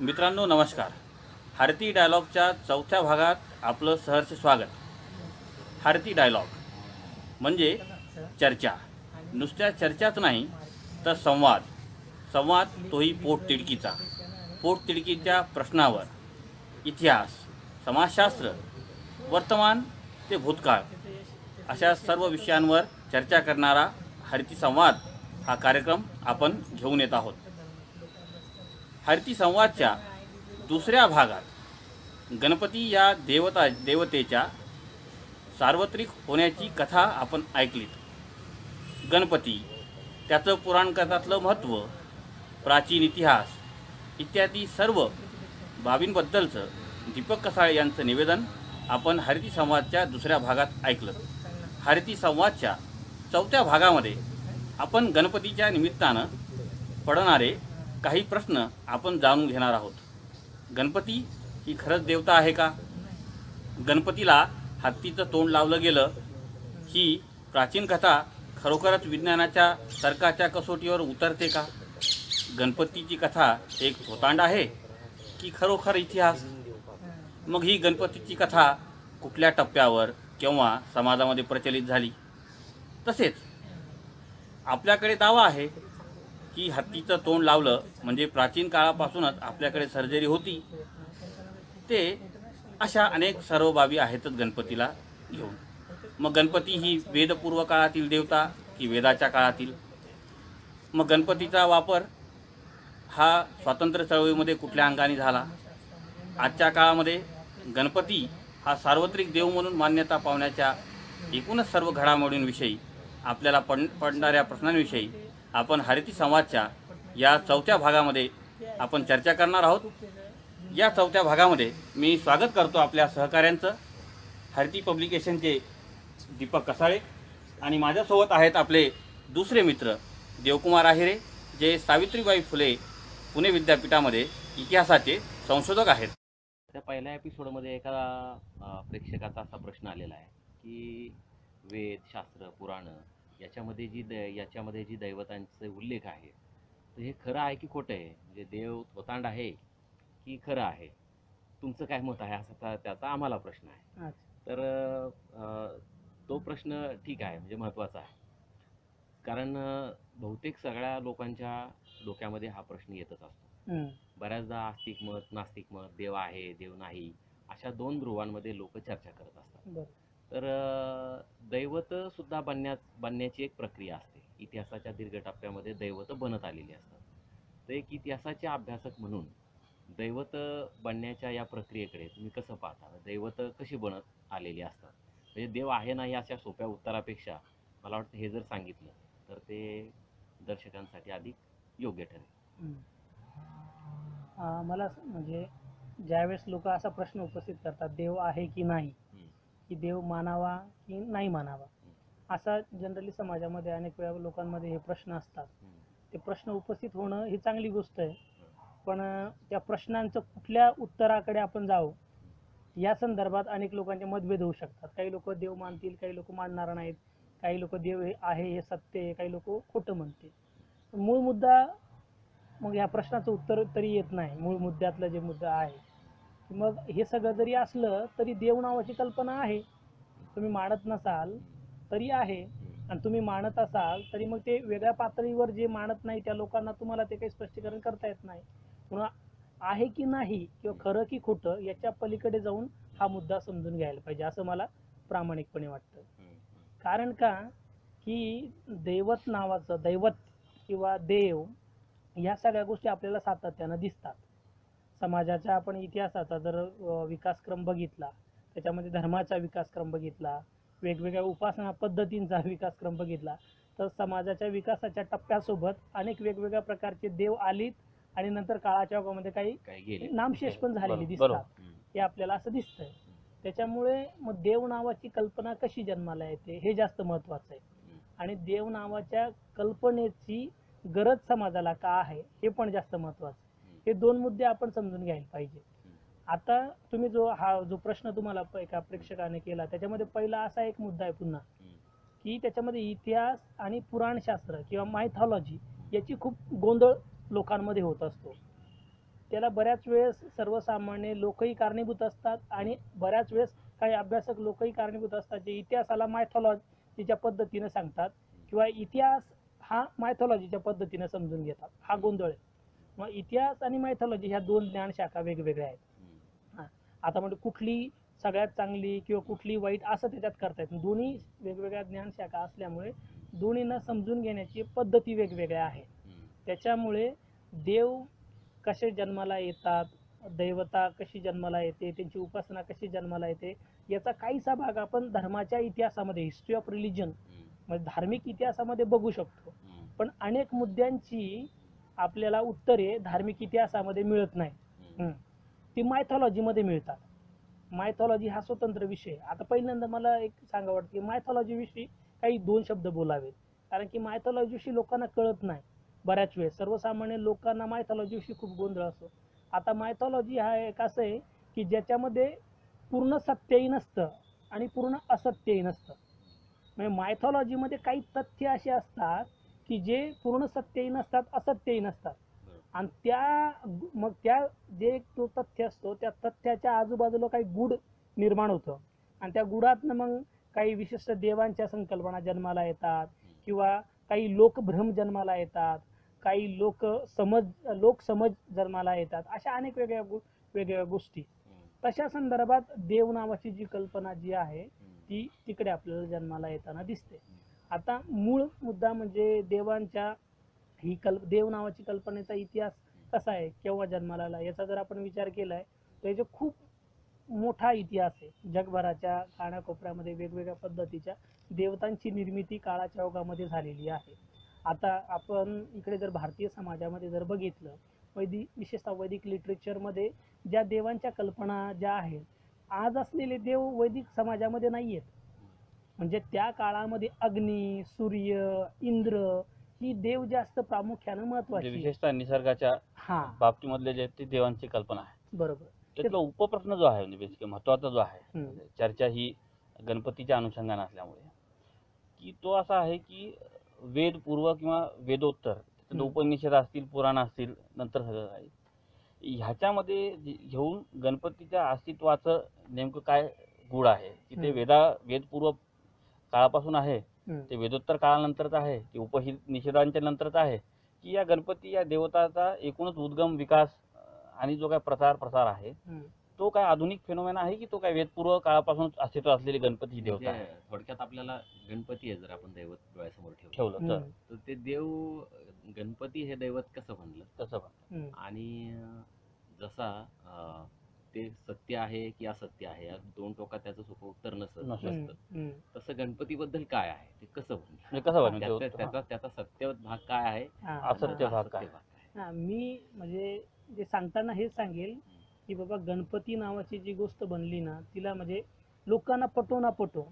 मित्रांनो नमस्कार. हारती डायलॉगच्या चौथ्या भागात आपलं सहर्ष स्वागत. हारती डायलॉग म्हणजे चर्चा. नुसत्या चर्चाच नाही तर संवाद. संवाद तोही पोटतिडकीचा. पोटतिडकीच्या प्रश्नावर इतिहास, समाजशास्त्र, वर्तमान ते भूतकाळ अशा सर्व विषयांवर चर्चा करणारा हारती संवाद हा कार्यक्रम आपण घेऊन येत आहोत. हारती संवादच्या दुसऱ्या भागात गणपती या देवतेच्या सार्वत्रिक होण्याची कथा आपण ऐकलीत. गणपती, त्याचं पुराणकथातलं महत्त्व, प्राचीन इतिहास इत्यादी सर्व बाबींबद्दलचं दीपक कसाळे यांचं निवेदन आपण हारती संवादच्या दुसऱ्या भागात ऐकलं. हारती संवादच्या चौथ्या भागामध्ये आपण गणपतीच्या निमित्तानं पडणारे काही प्रश्न आपण जाणून घेणार आहोत. गणपती ही खरंच देवता आहे का? गणपतीला हत्तीचं तोंड लावलं गेलं ही प्राचीन कथा खरोखरच विज्ञानाच्या तर्काच्या कसोटीवर उतरते का? गणपतीची कथा एक थोतांड आहे की खरोखर इतिहास? मग ही गणपतीची कथा कुठल्या टप्प्यावर किंवा समाजामध्ये प्रचलित झाली? तसेच आपल्याकडे दावा आहे की हत्तीचं तोंड लावलं म्हणजे प्राचीन काळापासूनच आपल्याकडे सर्जरी होती. ते अशा अनेक सर्व बाबी आहेतच गणपतीला घेऊन. मग गणपती ही वेदपूर्व काळातील देवता की वेदाच्या काळातील? मग गणपतीचा वापर हा स्वातंत्र्य चळवळीमध्ये कुठल्या अंगाने झाला? आजच्या काळामध्ये गणपती हा सार्वत्रिक देव म्हणून मान्यता पावण्याच्या एकूणच सर्व घडामोडींविषयी आपल्याला पडणाऱ्या प्रश्नांविषयी आपण हारती संवादच्या या चौथ्या भागामध्ये आपण चर्चा करणार आहोत. या चौथ्या भागामध्ये मी स्वागत करतो आपल्या सहकाऱ्यांचं, हारती पब्लिकेशनचे दीपक कसाळे, आणि माझ्यासोबत आहेत आपले दुसरे मित्र देवकुमार आहिरे, जे सावित्रीबाई फुले पुणे विद्यापीठामध्ये इतिहासाचे संशोधक आहेत. त्या पहिल्या एपिसोडमध्ये एका प्रेक्षकाचा असा प्रश्न आलेला आहे की वेद, शास्त्र, पुराणं याच्यामध्ये जी दैवतांचे उल्लेख आहे तर हे खरं आहे की खोटं आहे? म्हणजे देव थोतांड आहे की खरं आहे? तुमचं काय मत आहे असा त्याचा आम्हाला प्रश्न आहे. तर तो प्रश्न ठीक आहे, म्हणजे महत्त्वाचा आहे, कारण बहुतेक सगळ्या लोकांच्या डोक्यामध्ये हा प्रश्न येतच असतो. बऱ्याचदा आस्तिक मत, नास्तिक मत, देव आहे, देव नाही, अशा दोन ध्रुवांमध्ये लोक चर्चा करत असतात. तर दैवत सुद्धा बनण्याची एक प्रक्रिया असते. इतिहासाच्या दीर्घ टप्प्यामध्ये दैवत बनत आलेली असतात. तर एक इतिहासाचे अभ्यासक म्हणून दैवत बनण्याच्या या प्रक्रियेकडे तुम्ही कसं पाहता? दैवत कशी बनत आलेली असतात? म्हणजे देव आहे नाही अशा सोप्या उत्तरापेक्षा मला वाटतं हे जर सांगितलं तर ते दर्शकांसाठी अधिक योग्य ठरेल. मला म्हणजे ज्यावेळेस लोक असा प्रश्न उपस्थित करतात, देव आहे की नाही, की देव मानावा की नाही मानावा, असा जनरली समाजामध्ये अनेक वेळा लोकांमध्ये हे प्रश्न असतात. ते प्रश्न उपस्थित होणं ही चांगली गोष्ट आहे, पण त्या प्रश्नांचं कुठल्या उत्तराकडे आपण जाऊ या संदर्भात अनेक लोकांचे मतभेद होऊ शकतात. काही लोक देव मानतील, काही लोक मानणार नाहीत, काही लोक देव आहे हे सत्य आहे, काही लोक खोटं म्हणतील. मूळ मुद्दा मग या प्रश्नाचं उत्तर तरी येत नाही. मूळ मुद्द्यातलं जे मुद्दा आहे की मग हे सगळं जरी असलं तरी देव नावाची कल्पना आहे. तुम्ही मानत नसाल तरी आहे, आणि तुम्ही मानत असाल तरी मग ते वेगळ्या पातळीवर जे मानत नाही त्या लोकांना तुम्हाला ते काही स्पष्टीकरण करता येत नाही. म्हणून आहे की नाही किंवा खरं की खोटं याच्या पलीकडे जाऊन हा मुद्दा समजून घ्यायला पाहिजे असं मला प्रामाणिकपणे वाटतं. कारण का की दैवत किंवा देव या सगळ्या गोष्टी आपल्याला सातत्यानं दिसतात. समाजाच्या आपण इतिहासाचा जर विकासक्रम बघितला, त्याच्यामध्ये धर्माचा विकासक्रम बघितला, वेगवेगळ्या उपासना पद्धतींचा विकासक्रम बघितला, तर समाजाच्या विकासाच्या टप्प्यासोबत अनेक वेगवेगळ्या प्रकारचे देव आलीत आणि नंतर काळाच्या ओघामध्ये काही नामशेष पण झालेली दिसतात. हे आपल्याला असं दिसतंय. त्याच्यामुळे मग देव नावाची कल्पना कशी जन्माला येते हे जास्त महत्त्वाचं आहे, आणि देव नावाच्या कल्पनेची गरज समाजाला का आहे हे पण जास्त महत्त्वाचं. हे दोन मुद्दे आपण समजून घ्यायला पाहिजे. आता तुम्ही जो प्रश्न तुम्हाला एका प्रेक्षकाने केला त्याच्यामध्ये पहिला असा एक मुद्दा आहे पुन्हा की त्याच्यामध्ये इतिहास आणि पुराणशास्त्र किंवा मायथॉलॉजी याची खूप गोंधळ लोकांमध्ये होत असतो. त्याला बऱ्याच वेळेस सर्वसामान्य लोकही कारणीभूत असतात आणि बऱ्याच वेळेस काही अभ्यासक लोकही कारणीभूत असतात जे इतिहासाला मायथॉलॉजीच्या पद्धतीने सांगतात किंवा इतिहास हा मायथॉलॉजीच्या पद्धतीने समजून घेतात. हा गोंधळ आहे. मग इतिहास आणि मायथॉलॉजी ह्या दोन ज्ञानशाखा वेगवेगळ्या आहेत. आता म्हणजे कुठली सगळ्यात चांगली किंवा कुठली वाईट असं त्याच्यात करता येत. दोन्ही वेगवेगळ्या ज्ञानशाखा असल्यामुळे दोन्हींना समजून घेण्याची पद्धती वेगवेगळ्या आहेत. त्याच्यामुळे देव कसे जन्माला येतात, दैवता कशी जन्माला येते, त्यांची उपासना कशी जन्माला येते, याचा काहीसा भाग आपण धर्माच्या इतिहासामध्ये, हिस्ट्री ऑफ रिलिजन म्हणजे धार्मिक इतिहासामध्ये बघू शकतो. पण अनेक मुद्द्यांची आपल्याला उत्तरे धार्मिक इतिहासामध्ये मिळत नाही. ती मायथॉलॉजीमध्ये मिळतात. मायथॉलॉजी हा स्वतंत्र विषय. आता पहिल्यांदा मला एक सांगा वाटतं की मायथॉलॉजी विषयी काही 2 शब्द बोलावेत, कारण की मायथॉलॉजी विषयी लोकांना कळत नाही. बऱ्याच वेळेस सर्वसामान्य लोकांना मायथॉलॉजी विषयी खूप गोंधळ असतो. आता मायथॉलॉजी हा एक असं आहे की ज्याच्यामध्ये पूर्ण सत्यही नसतं आणि पूर्ण असत्यही नसतं. म्हणजे मायथॉलॉजीमध्ये काही तथ्य असे असतात की जे पूर्ण सत्यही नसतात, असत्यही नसतात. आणि त्या जे तो तथ्य असतो त्या तथ्याच्या आजूबाजूला काही गूढ निर्माण होतं आणि त्या गुढातनं मग काही विशिष्ट देवांच्या संकल्पना जन्माला येतात किंवा काही लोकभ्रम जन्माला येतात, काही लोकसमज जन्माला येतात. अशा अनेक वेगवेगळ्या गोष्टी. तशा संदर्भात देव नावाची जी कल्पना जी आहे ती तिकडे आपल्याला जन्माला येताना दिसते. आता मूळ मुद्दा म्हणजे देवांच्या देव नावाची कल्पनेचा इतिहास कसा आहे, केव्हा जन्माला आला, याचा जर आपण विचार केलाय तर याचा खूप मोठा इतिहास आहे. जगभराच्या कानाकोपऱ्यामध्ये वेगवेगळ्या पद्धतीच्या देवतांची निर्मिती काळाच्या ओघामध्ये झालेली आहे. आता आपण इकडे जर भारतीय समाजामध्ये जर बघितलं, विशेषतः वैदिक लिटरेचरमध्ये ज्या देवांच्या कल्पना ज्या आहेत, आज असलेले देव वैदिक समाजामध्ये नाही आहेत. म्हणजे त्या काळामध्ये अग्नी, सूर्य, इंद्र ही देव जास्त प्रामुख्यानं महत्वाची, विशेषतः निसर्गाच्या बाबतीमधले जे ते देवांची कल्पना आहे. बरोबर. त्यातला उपप्रश्न जो आहे म्हणजे बेसिक महत्वाचा जो आहे, चर्चा ही गणपतीच्या अनुषंगाने असल्यामुळे की तो असा आहे की वेद पूर्व किंवा वेदोत्तर, उपनिषद असतील, पुराण असतील, नंतर सगळं आहे, ह्याच्यामध्ये घेऊन गणपतीच्या अस्तित्वाचं नेमकं काय गूढ आहे की ते वेदपूर्व काळापासून आहे, ते वेदोत्तर काळानंतरच आहे, ते उपनिषदांच्या नंतरच आहे, की या गणपती या देवताचा एकूणच उद्गम, विकास आणि जो काय प्रसार आहे तो काय आधुनिक फेनोमेना आहे की तो काय वेदपूर्व काळापासून अस्तित्वात असलेली गणपती ही देवता आहे? थोडक्यात आपल्याला गणपती आहे जर आपण दैवत डोळ्यासमोर ठेवलं तर ते देव गणपती हे दैवत कसं बनलं आणि जसा ते सत्य आहे की असत्य आहे या 2 टोकात त्याचं सोपं उत्तर नसतं, तसं गणपतीबद्दल काय आहे, ते कसं बनलं, त्याचा सत्य भाग काय आहे, असत्य भाग काय? मी म्हणजे जे सांगताना हेच सांगेल की बाबा गणपती नावाची जी गोष्ट बनली ना, तिला म्हणजे लोकांना पटो ना पटो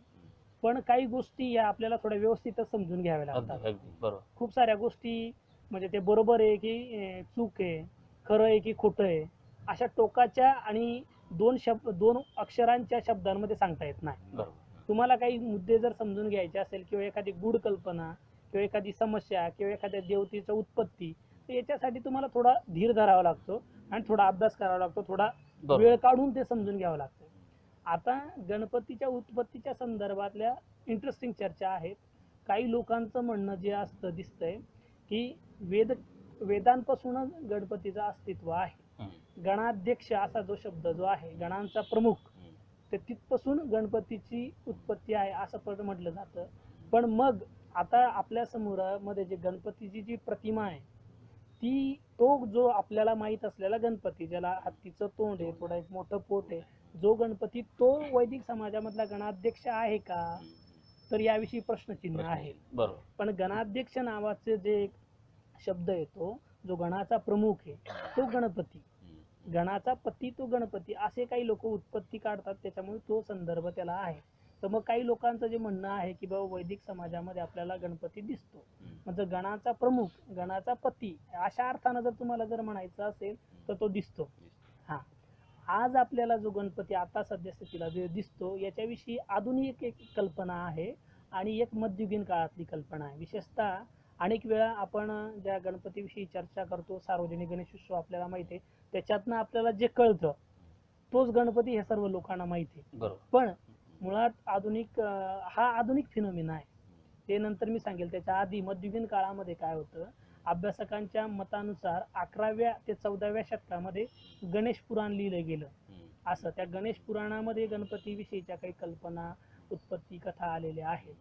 पण काही गोष्टी या आपल्याला थोड्या व्यवस्थितच समजून घ्याव्या लागतात. खूप साऱ्या गोष्टी म्हणजे ते बरोबर आहे की चूक आहे, खरं आहे की खोटं आहे, अशा टोकाच्या आणि 2 अक्षरांच्या शब्दांमध्ये सांगता येत नाही. तुम्हाला काही मुद्दे जर समजून घ्यायचे असेल किंवा एखादी गूढ कल्पना किंवा एखादी समस्या किंवा एखाद्या देवतेचं उत्पत्ती, तर याच्यासाठी तुम्हाला थोडा धीर धरावा लागतो आणि थोडा अभ्यास करावा लागतो, थोडा वेळ काढून ते समजून घ्यावं लागतं. आता गणपतीच्या उत्पत्तीच्या संदर्भातल्या इंटरेस्टिंग चर्चा आहेत. काही लोकांचं म्हणणं जे असतं दिसतंय की वेदांपासूनच गणपतीचं अस्तित्व आहे. गणाध्यक्ष असा जो शब्द जो आहे, गणांचा प्रमुख, ते तिथपासून गणपतीची उत्पत्ती आहे असं पण म्हटलं जातं. पण मग आता आपल्या समोरामध्ये जे गणपतीची जी प्रतिमा आहे तो जो आपल्याला माहीत असलेला गणपती, ज्याला हत्तीचं तोंड आहे, थोडा एक मोठं पोट आहे, जो गणपती, तो वैदिक समाजामधला गणाध्यक्ष आहे का, तर याविषयी प्रश्नचिन्ह आहे. पण गणाध्यक्ष नावाचे जे शब्द येतो, जो गणाचा प्रमुख आहे तो गणपती, गणाचा पती तो गणपती, असे काही लोक उत्पत्ती काढतात, त्याच्यामुळे तो संदर्भ त्याला आहे. तर मग काही लोकांचं जे म्हणणं आहे की बाबा वैदिक समाजामध्ये आपल्याला गणपती दिसतो, म्हणजे गणाचा प्रमुख, गणाचा पती अशा अर्थानं जर तुम्हाला जर म्हणायचं असेल तर तो दिसतो. आज आपल्याला जो गणपती आता सद्यस्थितीला जो दिसतो याच्याविषयी आधुनिक एक कल्पना आहे आणि एक मध्ययुगीन काळातली कल्पना आहे. विशेषतः अनेक वेळा आपण ज्या गणपतीविषयी चर्चा करतो, सार्वजनिक गणेशोत्सव आपल्याला माहिती आहे, त्याच्यातनं आपल्याला जे कळतं तोच गणपती हे सर्व लोकांना माहिती आहे. बरोबर. पण मुळात हा आधुनिक फिनोमिना आहे. ते नंतर मी सांगेल. त्याच्या आधी मध्ययुगीन काळामध्ये काय होतं, अभ्यासकांच्या मतानुसार 11व्या ते 14व्या शतकामध्ये गणेश पुराण लिहिलं गेलं. असं त्या गणेश पुराणामध्ये गणपतीविषयीच्या काही कल्पना, उत्पत्ती कथा आलेल्या आहेत.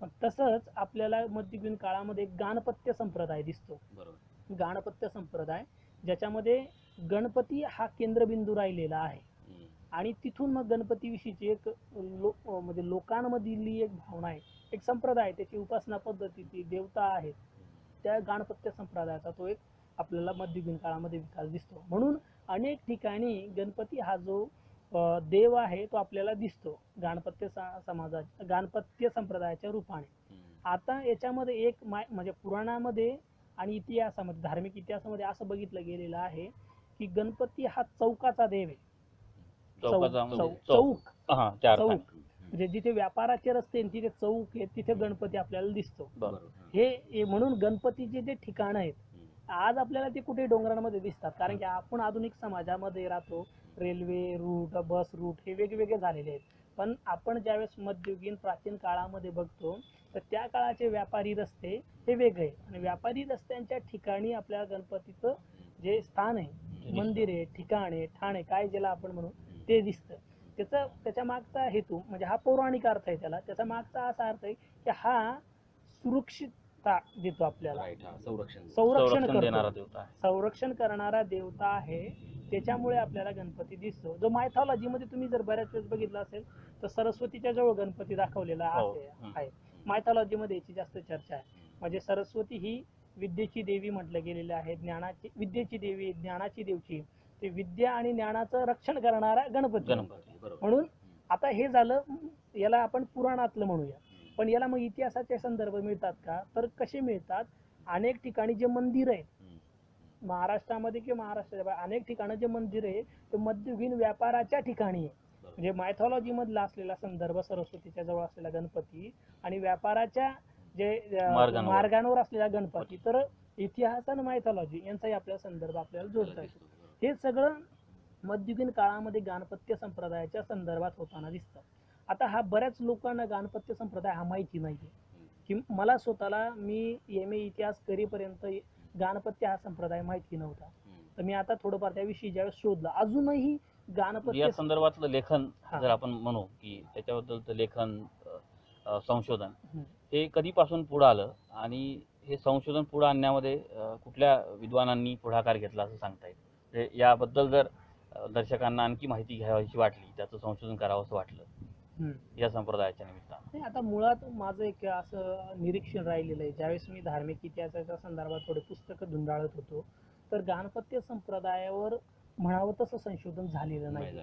पण तसंच आपल्याला मध्ययुगीन काळामध्ये गाणपत्य संप्रदाय दिसतो. बरोबर. गाणपत्य संप्रदाय ज्याच्यामध्ये गणपती हा केंद्रबिंदू राहिलेला आहे आणि तिथून मग गणपतीविषयीची एक म्हणजे लोकांमधली एक भावना आहे, एक संप्रदाय, त्याची उपासना पद्धती, ती देवता आहेत, त्या गाणपत्य संप्रदायाचा तो एक आपल्याला मध्ययुगीन काळामध्ये विकास दिसतो. म्हणून अनेक ठिकाणी गणपती हा जो देव आहे तो आपल्याला दिसतो गाणपत्य संप्रदायाच्या रूपाने. आता याच्यामध्ये एक म्हणजे पुराणामध्ये आणि इतिहासामध्ये, धार्मिक इतिहासामध्ये असं बघितलं गेलेलं आहे की गणपती हा चौकाचा देव आहे. चौक म्हणजे जिथे व्यापाराचे रस्ते तिथे चौक आहे, तिथे गणपती आपल्याला दिसतो. हे म्हणून गणपतीचे जे ठिकाण आहेत आज आपल्याला ते कुठे डोंगरांमध्ये दिसतात, कारण की आपण आधुनिक समाजामध्ये राहतो. रेल्वे रूट, बस रूट हे वेगवेगळे झालेले आहेत. पण आपण ज्यावेळेस मध्ययुगीन प्राचीन काळामध्ये बघतो तर त्या काळाचे व्यापारी रस्ते हे वेगळे, आणि व्यापारी रस्त्यांच्या ठिकाणी आपल्या गणपतीचं जे स्थान आहे, मंदिर आहे, ठिकाण आहे, ठाण आहे, काय ज्याला आपण म्हणू, ते दिसतं. त्याच्या मागचा हेतू म्हणजे हा पौराणिक अर्थ आहे त्याला. त्याचा मागचा असा अर्थ आहे की हा सुरक्षितता देतो आपल्याला, संरक्षण करणारा देवता आहे. त्याच्यामुळे आपल्याला गणपती दिसतो. जो मायथॉलॉजीमध्ये तुम्ही जर बऱ्याच वेळेस बघितलं असेल तर सरस्वतीच्या जवळ गणपती दाखवलेला आहे. मायथॉलॉजीमध्ये याची जास्त चर्चा आहे. म्हणजे सरस्वती ही विद्येची देवी म्हटलं गेलेलं आहे, विद्येची देवी, ज्ञानाची देवची, ते विद्या आणि ज्ञानाचं रक्षण करणारा गणपती. म्हणून आता हे झालं, याला आपण पुराणातलं म्हणूया. पण याला मग इतिहासाचे संदर्भ मिळतात का, तर कसे मिळतात? अनेक ठिकाणी जे मंदिर आहेत महाराष्ट्रामध्ये किंवा महाराष्ट्राच्या अनेक ठिकाणी जे मंदिर आहे ते मध्ययुगीन व्यापाराच्या ठिकाणी आहे. म्हणजे मायथॉलॉजी मधला असलेला संदर्भ सरस्वतीच्या जवळ असलेला गणपती आणि व्यापाराच्या जे मार्गांवर असलेला गणपती, तर इतिहास आणि मायथॉलॉजी यांचाही आपला संदर्भ आपल्याला जोडता येतो. हे सगळं मध्ययुगीन काळामध्ये गाणपत्य संप्रदायाच्या संदर्भात होताना दिसतं. आता हा बऱ्याच लोकांना गाणपत्य संप्रदाय हा माहिती नाहीये. की मला स्वतःला, मी MA इतिहास करीपर्यंत गाणपत्य हा संप्रदाय माहिती नव्हता. तर मी आता थोडंफार त्याविषयी ज्यावेळेस शोधलं, अजूनही गाणपत्य या संदर्भातलं लेखन जर आपण म्हणू की त्याच्याबद्दलचं लेखन, संशोधन हे कधीपासून पुढे आलं आणि हे संशोधन पुढे आणण्यामध्ये कुठल्या विद्वानांनी पुढाकार घेतला असं सांगता येईल? याबद्दल जर दर्शकांना आणखी माहिती घ्यावीशी वाटली, त्याचं संशोधन करावं असं वाटलं या संप्रदायाच्या निमित्तानं. आता मुळात माझं एक असं निरीक्षण राहिलेलं आहे, ज्यावेळेस मी धार्मिक इतिहासाच्या संदर्भात थोडे पुस्तकं धुंडाळत होतो तर गाणपत्य संप्रदायावर म्हणावं तसं संशोधन झालेलं नाही.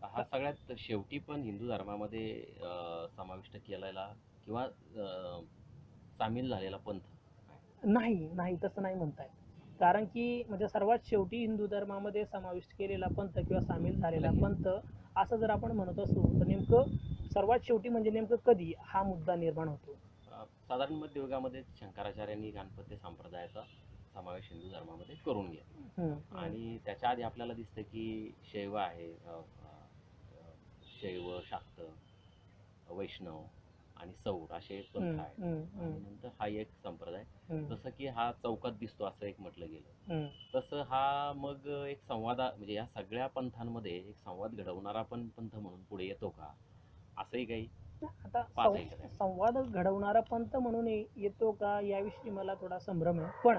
हा सगळ्यात शेवटी पण हिंदू धर्मामध्ये समाविष्ट केलेला किंवा सामील झालेला पंथ नाही, तसं नाही म्हणताय. कारण की म्हणजे सर्वात शेवटी हिंदू धर्मामध्ये समाविष्ट केलेला पंथ किंवा सामील झालेला पंथ असं जर आपण म्हणत असू तर नेमकं सर्वात शेवटी म्हणजे नेमकं कधी हा मुद्दा निर्माण होतो? साधारण मध्ययुगामध्ये शंकराचार्यांनी गाणपत्य संप्रदायाचा समावेश हिंदू धर्मामध्ये करून घेतला. आणि त्याच्या आधी आपल्याला दिसतं की शैव आहे, शैव, शाक्त, वैष्णव आणि सौर असे पंथ आहेत. आणि नंतर हा एक संप्रदाय, जसं की हा चौकात दिसतो असं एक म्हटलं गेलं, तसं हा मग एक संवाद, म्हणजे या सगळ्या पंथांमध्ये एक संवाद घडवणारा पण पंथ म्हणून पुढे येतो का, असंही काही आता संवाद घडवणारा पंथ म्हणून येतो का याविषयी मला थोडा संभ्रम आहे. पण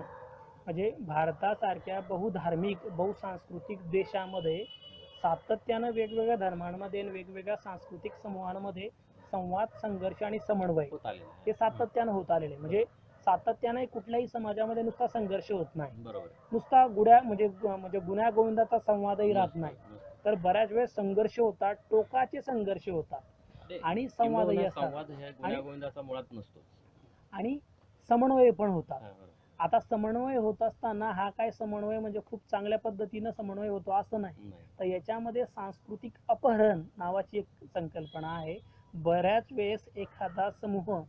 म्हणजे भारतासारख्या बहुधार्मिक, बहुसांस्कृतिक देशामध्ये सातत्यानं वेगवेगळ्या धर्मांमध्ये आणि वेगवेगळ्या सांस्कृतिक समूहांमध्ये संवाद, संघर्ष आणि समन्वय हे सातत्यानं होत आलेले. म्हणजे सातत्याने कुठल्याही समाजामध्ये नुसता संघर्ष होत नाही, नुसता म्हणजे गुन्ह्या गोविंदाचा संवादही राहत नाही, तर बऱ्याच वेळेस संघर्ष होतात, टोकाचे संघर्ष होतात आणि संवादही असतात आणि समन्वय पण होतात. आता समन्वय होत असताना हा काय समन्वय म्हणजे खूप चांगल्या पद्धतीनं समन्वय होतो असं नाही, तर याच्यामध्ये सांस्कृतिक अपहरण नावाची एक संकल्पना आहे. बऱ्याच वेळेस एखादा समूह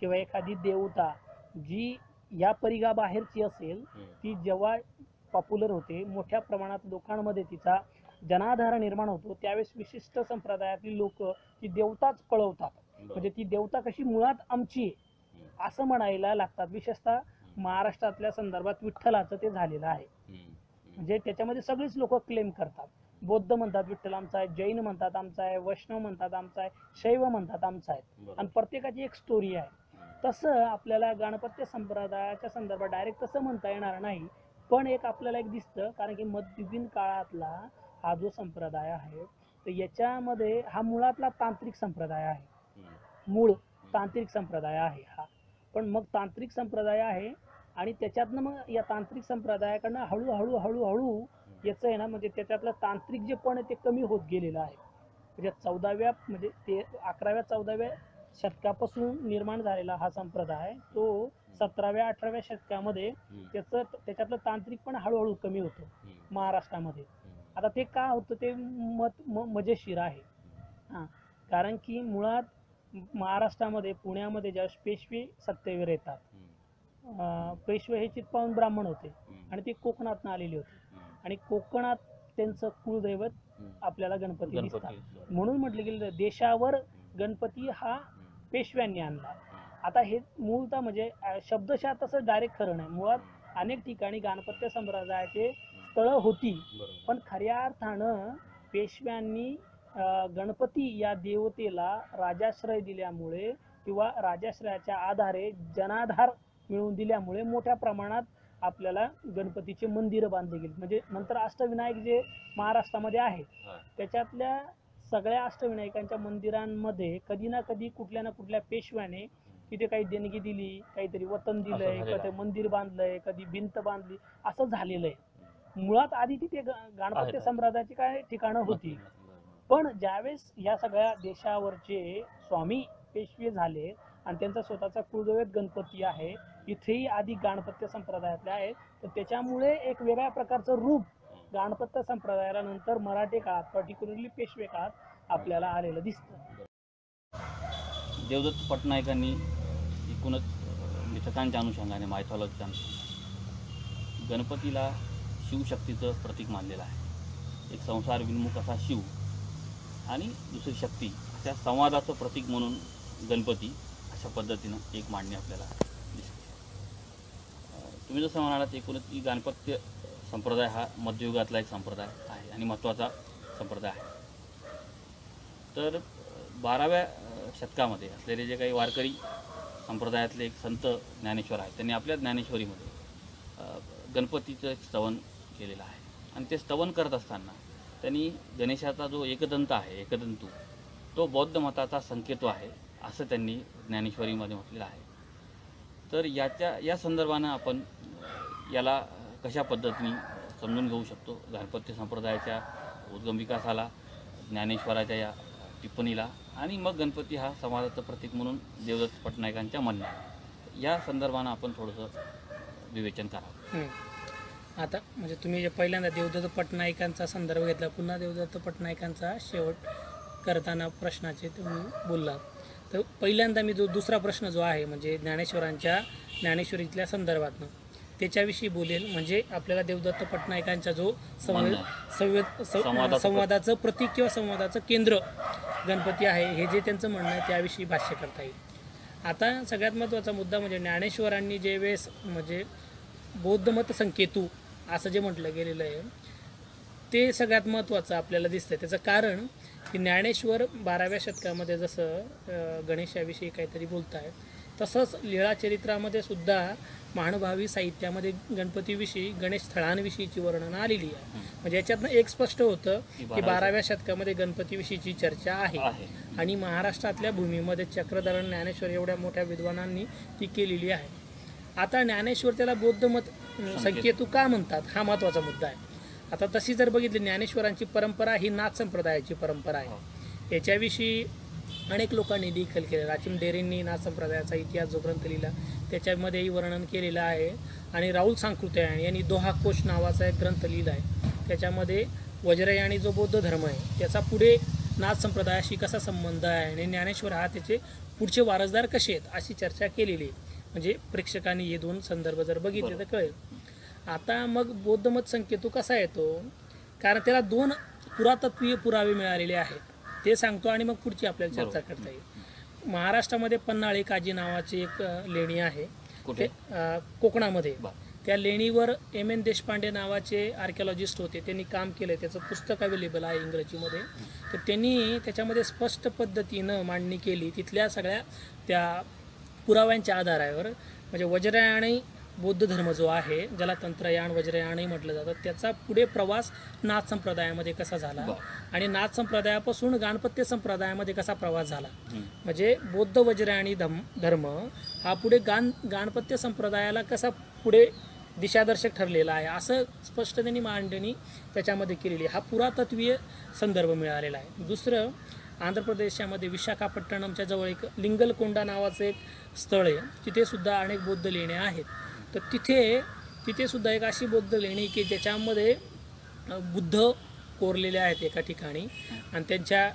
किंवा एखादी देवता जी या परिघाबाहेरची असेल ती जेव्हा पॉप्युलर होते, मोठ्या प्रमाणात लोकांमध्ये तिचा जनाधार निर्माण होतो, त्यावेळेस विशिष्ट संप्रदायातील लोक ती देवताच पळवतात. म्हणजे ती देवता कशी मुळात आमची आहे असं म्हणायला लागतात. विशेषतः महाराष्ट्रातल्या संदर्भात विठ्ठलाचं ते झालेलं आहे. म्हणजे त्याच्यामध्ये सगळीच लोक क्लेम करतात. बौद्ध म्हणतात विठ्ठल आमचा आहे, जैन म्हणतात आमचा आहे, वैष्णव म्हणतात आमचा आहे, शैव म्हणतात आमचा आहे, आणि प्रत्येकाची एक स्टोरी आहे. तसं आपल्याला गणपत्य संप्रदायाच्या संदर्भात डायरेक्ट तसं म्हणता येणार नाही, पण एक आपल्याला एक दिसतं, कारण की मध्ययुगीन काळातला हा जो संप्रदाय आहे तर याच्यामध्ये हा मुळातला तांत्रिक संप्रदाय आहे. मूळ तांत्रिक संप्रदाय आहे हा. पण मग तांत्रिक संप्रदाय आहे आणि त्याच्यातनं मग या तांत्रिक संप्रदायाकडनं हळूहळू हळूहळू याचं आहे ना, म्हणजे त्याच्यातलं तांत्रिक जे पण आहे ते कमी होत गेलेलं आहे. म्हणजे 14व्या म्हणजे ते 11व्या 14व्या शतकापासून निर्माण झालेला हा संप्रदाय तो 17व्या 18व्या शतकामध्ये त्याच्यातलं तांत्रिक पण हळूहळू कमी होतं महाराष्ट्रामध्ये. आता ते का होतं ते मजेशीर आहे. हां, कारण की मुळात महाराष्ट्रामध्ये पुण्यामध्ये ज्यावेळेस पेशवे सत्तेवर येतात, पेशवे हे चित्पावन ब्राह्मण होते आणि ते कोकणातनं आलेले होते आणि कोकणात त्यांचं कुलदैवत आपल्याला गणपती दिसतात. म्हणून म्हटलं गेलं देशावर गणपती हा पेशव्यांनी आणला. आता हे मूळतः म्हणजे शब्दशः तसं डायरेक्ट खरं नाही. मुळात अनेक ठिकाणी गणपत्य संप्रदायाचे स्थळं होती, पण खऱ्या अर्थानं पेशव्यांनी गणपती या देवतेला राजाश्रय दिल्यामुळे किंवा राजाश्रयाच्या आधारे जनाधार मिळवून दिल्यामुळे मोठ्या प्रमाणात आपल्याला गणपतीचे मंदिर बांधले गेले. म्हणजे नंतर अष्टविनायक जे महाराष्ट्रामध्ये आहेत त्याच्यातल्या सगळ्या अष्टविनायकांच्या मंदिरांमध्ये कधी ना कधी कुठल्या ना कुठल्या पेशव्याने तिथे काही देणगी दिली, काहीतरी वतन दिलंय, कधी मंदिर बांधलंय, कधी भिंत बांधली, असं झालेलं आहे. मुळात आधी तिथे गणपती संप्रदायाची काय ठिकाणं होती, पण ज्यावेळेस या सगळ्या देशावरचे स्वामी पेशवे झाले आणि त्यांचा स्वतःचा कुलदैवत गणपती आहे, इथेही आधी गणपत्य संप्रदायातले आहेत, तर त्याच्यामुळे एक वेगळ्या प्रकारचं रूप गणपत्य संप्रदायाला नंतर मराठी काळात पर्टिक्युलरली पेशवे काळात आपल्याला आलेलं दिसतं. देवदत्त पटनायकांनी एकूणच मिथकांच्या अनुषंगाने मायथॉलॉजीच्या अनुषंगाने गणपतीला शिवशक्तीचं प्रतीक मानलेलं आहे. एक संसार विन्मुख असा शिव आणि दुसरी शक्ती अशा संवादाचं प्रतीक म्हणून गणपती अशा पद्धतीनं एक मांडणी आपल्याला दिसते. तुम्ही जसं म्हणालात एकूणच की गणपत्य संप्रदाय हा मध्ययुगातला एक संप्रदाय आहे आणि महत्त्वाचा संप्रदाय आहे. तर 12व्या शतकामध्ये असलेले जे काही वारकरी संप्रदायातले एक संत ज्ञानेश्वर आहेत, त्यांनी आपल्या ज्ञानेश्वरीमध्ये गणपतीचं एक स्तवन केलेलं आहे आणि ते स्तवन करत असताना त्यांनी गणेशाचा जो एकदंत आहे, एकदंतू, तो बौद्ध मताचा संकेतो आहे असं त्यांनी ज्ञानेश्वरीमध्ये म्हटलेलं आहे. तर या संदर्भानं आपण याला कशा पद्धतीने समजून घेऊ शकतो? गणपती संप्रदायाच्या उद्गम विकासाला, ज्ञानेश्वराच्या या टिप्पणीला आणि मग गणपती हा समाजाचं प्रतीक म्हणून देवदत्त पटनायकांच्या म्हणण्यात, या संदर्भानं आपण थोडंसं विवेचन करावं. आता म्हणजे तुम्ही जे पहिल्यांदा देवदत्त पटनायकांचा संदर्भ घेतला, पुन्हा देवदत्त पटनायकांचा शेवट करताना प्रश्नाचे तुम्ही बोललात, तर पहिल्यांदा मी जो दुसरा प्रश्न जो आहे म्हणजे ज्ञानेश्वरीतल्या संदर्भातनं त्याच्याविषयी बोलेल. म्हणजे आपल्याला देवदत्त पटनायकांचा जो संवादाचं प्रतीक किंवा संवादाचं केंद्र गणपती आहे हे जे त्यांचं म्हणणं आहे त्याविषयी भाष्य करता येईल. आता सगळ्यात महत्त्वाचा मुद्दा म्हणजे ज्ञानेश्वरांनी जे वेळेस म्हणजे बौद्धमत संकेतू असं जे म्हटलं गेलेलं आहे ते सगळ्यात महत्त्वाचं आपल्याला दिसतं. त्याचं कारण की ज्ञानेश्वर 12व्या शतकामध्ये जसं गणेशाविषयी काहीतरी बोलत आहेत, तसंच लीळाचरित्रामध्ये सुद्धा महानुभावी साहित्यामध्ये गणपतीविषयी, गणेश स्थळांविषयीची वर्णनं आलेली आहे. म्हणजे याच्यातनं एक स्पष्ट होतं की 12व्या शतकामध्ये गणपतीविषयीची चर्चा आहे आणि महाराष्ट्रातल्या भूमीमध्ये चक्रधरण, ज्ञानेश्वर एवढ्या मोठ्या विद्वानांनी ती केलेली आहे. आता ज्ञानेश्वर त्याला बौद्धमत संकेतू का म्हणतात हा महत्त्वाचा मुद्दा आहे. आता तशी जर बघितली, ज्ञानेश्वरांची परंपरा ही नाथ संप्रदायाची परंपरा आहे. याच्याविषयी अनेक लोकांनी देखील केलं. राचिम डेरेंनी नाथ संप्रदायाचा इतिहास जो ग्रंथ लिहिला त्याच्यामध्येही वर्णन केलेलं आहे आणि राहुल सांकृत्यायन यांनी दोहा कोश नावाचा एक ग्रंथ लिहिला आहे. त्याच्यामध्ये वज्रयानी जो बौद्ध धर्म आहे त्याचा पुढे नाथ संप्रदायाशी कसा संबंध आहे आणि ज्ञानेश्वर हा त्याचे पुढचे वारसदार कसे आहेत अशी चर्चा केलेली आहे. म्हणजे प्रेक्षकांनी हे दोन संदर्भ जर बघितले तर कळेल. आता मग बौद्ध मत संकेतू कसा येतो, कारण त्याला दोन पुरातत्वीय पुरावे मिळालेले आहेत ते सांगतो आणि मग पुढची आपल्याला चर्चा करता येईल. महाराष्ट्रामध्ये पन्हाळी काजी नावाची एक लेणी आहे कुठे? कोकणामध्ये. त्या लेणीवर M.N. देशपांडे नावाचे आर्किओलॉजिस्ट होते, त्यांनी काम केलं, त्याचं पुस्तक अवेलेबल आहे इंग्रजीमध्ये. तर त्यांनी त्याच्यामध्ये स्पष्ट पद्धतीनं मांडणी केली तिथल्या सगळ्या त्या पुराव्यांच्या आधारावर. म्हणजे वज्रयानी बौद्ध धर्म जो आहे, ज्याला तंत्रयान वज्रयानही म्हटलं जातं, त्याचा पुढे प्रवास नाथ संप्रदायामध्ये कसा झाला आणि नाथ संप्रदायापासून गाणपत्य संप्रदायामध्ये कसा प्रवास झाला. म्हणजे बौद्ध वज्रयानी धर्म हा पुढे गाणपत्य संप्रदायाला कसा पुढे दिशादर्शक ठरलेला आहे, असं स्पष्ट त्यांनी मांडणी त्याच्यामध्ये केलेली. हा पुरातत्वीय संदर्भ मिळालेला आहे. दुसरं, आंध्र प्रदेशामध्ये विशाखापट्टणमच्या जवळ एक लिंगलकोंडा नावाचं एक स्थळ आहे, तिथे सुद्धा अनेक बौद्ध लेण्या आहेत. तर तिथे सुद्धा एक अशी बौद्ध लेणी की ज्याच्यामध्ये बुद्ध कोरलेले आहेत एका ठिकाणी आणि त्यांच्या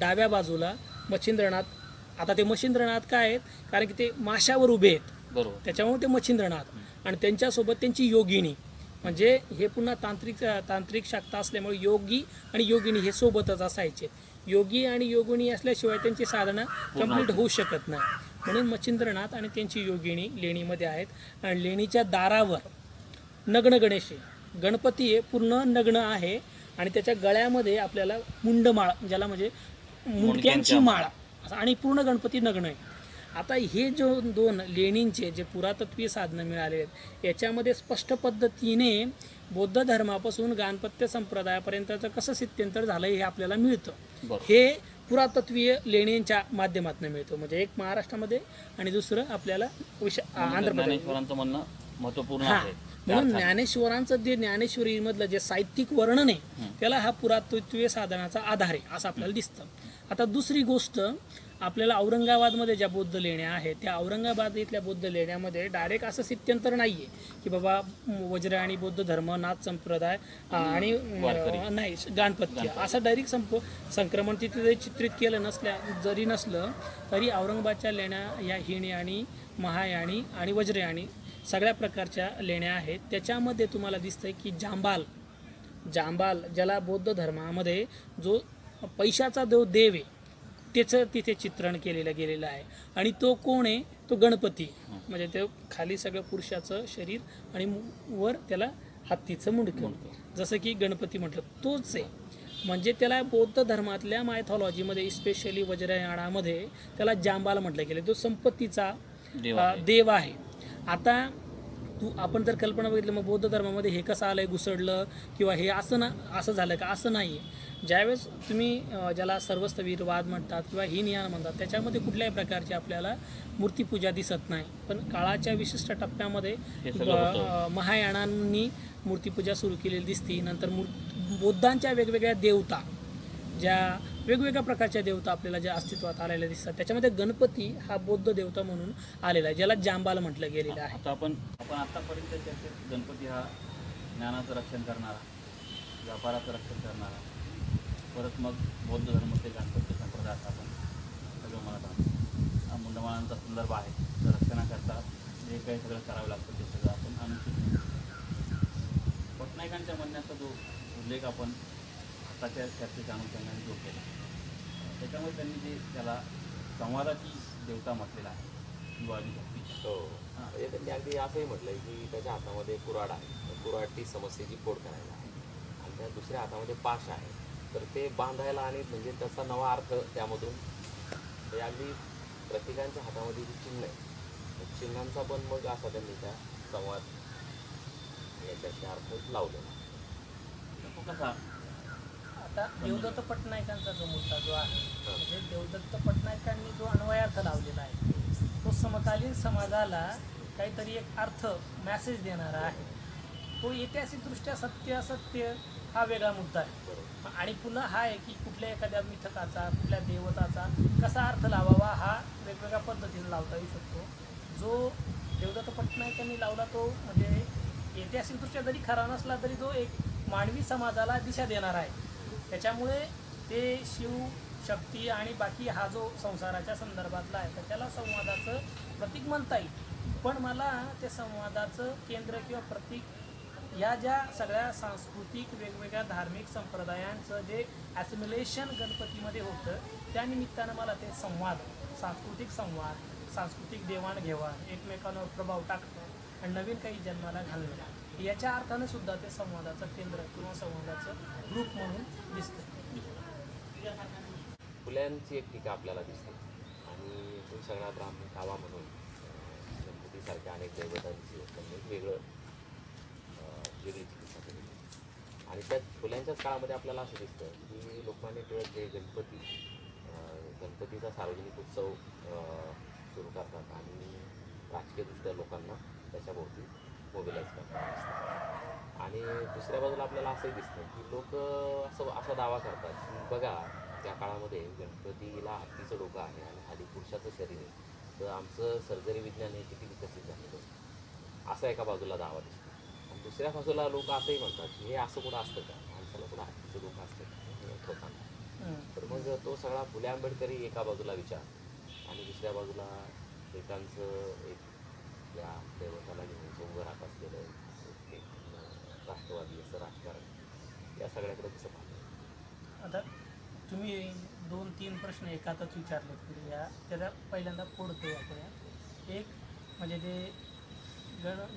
डाव्या बाजूला मच्छिंद्रनाथ. आता ते मच्छिंद्रनाथ काय आहेत, कारण की ते माशावर उभे आहेत, बरोबर, त्याच्यामुळे ते मच्छिंद्रनाथ. आणि त्यांच्यासोबत त्यांची योगिनी, म्हणजे हे पुन्हा तांत्रिक शाखा असल्यामुळे योगी आणि योगिनी हे सोबतच असायचे. योगी आणि योगिनी असल्याशिवाय त्यांची साधना कंप्लीट होऊ शकत नाही. म्हणून मच्छिंद्रनाथ आणि त्यांची योगिनी लेणीमध्ये आहेत. आणि लेणीच्या दारावर नग्न गणेश, गणपती हे पूर्ण नग्न आहे आणि त्याच्या गळ्यामध्ये आपल्याला मुंडमाळ, ज्याला म्हणजे मुंडक्यांची माळ, आणि पूर्ण गणपती नग्न आहे. आता हे जो दोन लेणींचे जे पुरातत्वीय साधनं मिळाले आहेत याच्यामध्ये स्पष्ट पद्धतीने बौद्ध धर्मापासून गाणपत्य संप्रदायापर्यंतचं कसं स्थित्यंतर झालं हे आपल्याला मिळतं. हे पुरातत्वीय लेण्यांच्या माध्यमातून मिळतं. म्हणजे एक महाराष्ट्रामध्ये आणि दुसरं आपल्याला आंध्र ज्ञानेश्वरांचं म्हणणं महत्त्वपूर्ण आहे. म्हणून ज्ञानेश्वरांचं जे ज्ञानेश्वरीमधलं जे साहित्यिक वर्णन आहे त्याला हा पुरातत्वीय साधनाचा आधार आहे असं आपल्याला दिसतं. आता दुसरी गोष्ट, आपल्याला औरंगाबादमध्ये ज्या बौद्ध लेण्या आहेत त्या औरंगाबाद इथल्या बौद्ध लेण्यामध्ये डायरेक्ट असं स्थित्यंतर नाही आहे की बाबा वज्र आणि बौद्ध धर्म, नाथ संप्रदाय आणि नाही गाणपत्य असं डायरेक्ट संक्रमण तिथे चित्रित केलं जरी नसलं तरी औरंगाबादच्या लेण्या या हिणयानी, महायानी आणि वज्रयानी सगळ्या प्रकारच्या लेण्या आहेत. त्याच्यामध्ये तुम्हाला दिसतंय की जांबाल ज्याला बौद्ध धर्मामध्ये जो पैशाचा देव आहे त्याचं तिथे चित्रण केलेलं आहे. आणि तो कोण आहे, तो गणपती. म्हणजे ते खाली सगळं पुरुषाचं शरीर आणि वर त्याला हत्तीचं मुंडकं, जसं की गणपती म्हटलं तोच आहे. म्हणजे त्याला बौद्ध धर्मातल्या मायथॉलॉजीमध्ये स्पेशली वज्रयानामध्ये त्याला जांबाल म्हटलं गेलं, तो संपत्तीचा देव आहे. आता आपण जर कल्पना बघितलं मग बौद्ध धर्मामध्ये हे कसं आलंय घुसडलं किंवा हे असं झालं का, असं नाही. ज्यावेळेस तुम्ही ज्याला सर्वस्तवीरवाद म्हणतात किंवा हीनयान म्हणतात त्याच्यामध्ये कुठल्याही प्रकारची आपल्याला मूर्तीपूजा दिसत नाही. पण काळाच्या विशिष्ट टप्प्यामध्ये महायानांनी मूर्तीपूजा सुरू केलेली दिसते. नंतर बौद्धांच्या वेगवेगळ्या देवता, ज्या वेगवेगळ्या प्रकारच्या देवता आपल्याला ज्या अस्तित्वात आलेल्या दिसतात त्याच्यामध्ये गणपती हा बौद्ध देवता म्हणून आलेला आहे, ज्याला जांबाल म्हटलं गेलेलं आहे. आता आपण आतापर्यंत चर्चेत गणपती हा ज्ञानाचं रक्षण करणारा, व्यापाराचं रक्षण करणारा, परत मग बौद्ध धर्म ते गाणपत्य संप्रदायात आपण सगळं म्हणत आहोत. हा मुंडमाळांचा संदर्भ आहे. तर रक्षणाकरता जे काही सगळं करावं लागतं ते सगळं आपण आणून पटनायकांच्या म्हणण्याचा जो उल्लेख आपण आताच्या चर्चेच्या अनुषंगाने जो केला त्याच्यामुळे त्यांनी जे त्याला संवादाची देवता म्हटलेला आहे किंवा भक्ती. म्हणजे त्यांनी अगदी असंही म्हटलंय की त्याच्या हातामध्ये कुऱ्हाड आहे, कुऱ्हाड ती समस्येची फोड करायला आहे आणि त्या दुसऱ्या हातामध्ये पाश आहे, तर ते बांधायला आणि म्हणजे त्याचा नवा अर्थ त्यामधून ते अगदी प्रत्येकाच्या हातामध्ये जी चिन्ह आहे चिन्हांचा पण मग असा त्यांनी त्या संवाद याच्याशी अर्थ लावलेला. कसा आता देवदत्त पटनायकांचा जो मुद्दा जो आहे, म्हणजे देवदत्त पटनायकांनी जो अन्वयार्थ लावलेला आहे तो समकालीन समाजाला काहीतरी एक अर्थ मॅसेज देणारा आहे. तो ऐतिहासिकदृष्ट्या सत्य असत्य हा वेगळा मुद्दा आहे. आणि पुन्हा हा आहे की कुठल्या एखाद्या मिथकाचा, कुठल्या देवताचा कसा अर्थ लावावा हा वेगवेगळ्या पद्धतीने लावता येऊ शकतो. जो देवदत्त पटनायकांनी लावला तो म्हणजे ऐतिहासिकदृष्ट्या जरी खरा नसला तरी तो एक मानवी समाजाला दिशा देणार आहे. त्याच्यामुळे ते शिव, शक्ती आणि बाकी हा जो संसाराच्या संदर्भातला आहे तर त्याला संवादाचं प्रतीक म्हणता येईल, पण मला ते संवादाचं केंद्र किंवा प्रतीक या ज्या सगळ्या सांस्कृतिक वेगवेगळ्या धार्मिक संप्रदायांचं जे ॲसिम्युलेशन गणपतीमध्ये होतं, त्या निमित्तानं मला ते संवाद, सांस्कृतिक संवाद, सांस्कृतिक देवाणघेवाण, एकमेकांवर प्रभाव टाकणं आणि नवीन काही जन्माला घालणं, याच्या अर्थानं सुद्धा ते संवादाचं केंद्र किंवा संवादाचं रूप म्हणून दिसतं. फुल्यांची एक टीका आपल्याला दिसते आणि तो सगळा ब्राह्मण कावा म्हणून गणपतीसारख्या अनेक दैवतांची त्यांनी वेगळी चिकित्सा केली. आणि त्या फुल्यांच्याच काळामध्ये आपल्याला असं दिसतं की लोकमान्य टिळक हे गणपतीचा सार्वजनिक उत्सव सुरू करतात आणि राजकीयदृष्ट्या लोकांना त्याच्याभोवती मोबिलाईज करतात. आणि दुसऱ्या बाजूला आपल्याला असंही दिसतं की लोक असा दावा करतात की बघा, त्या काळामध्ये गणपतीला हत्तीचं डोकं आहे आणि खाली पुरुषाचं शरीर आहे, तर आमचं सर्जरी विज्ञान हे किती विकसित झालेलं, असा एका बाजूला दावा दिसतो. आणि दुसऱ्या बाजूला लोक असंही म्हणतात की हे असं कुठं असतं का, माणसाला कुठं हत्तीचं डोकं असतं का होताना. तर मग तो सगळा फुले आंबेडकरी एका बाजूला विचार आणि दुसऱ्या बाजूला एकांचं एक या दैवताला घेऊन उभं राहत असलेलं एक राष्ट्रवादी असं राजकारण, या सगळ्याकडे कसं पाहतो. आता तुम्ही 2-3 प्रश्न एकातच विचारले, या त्याला पहिल्यांदा फोडतो आपण. एक म्हणजे ते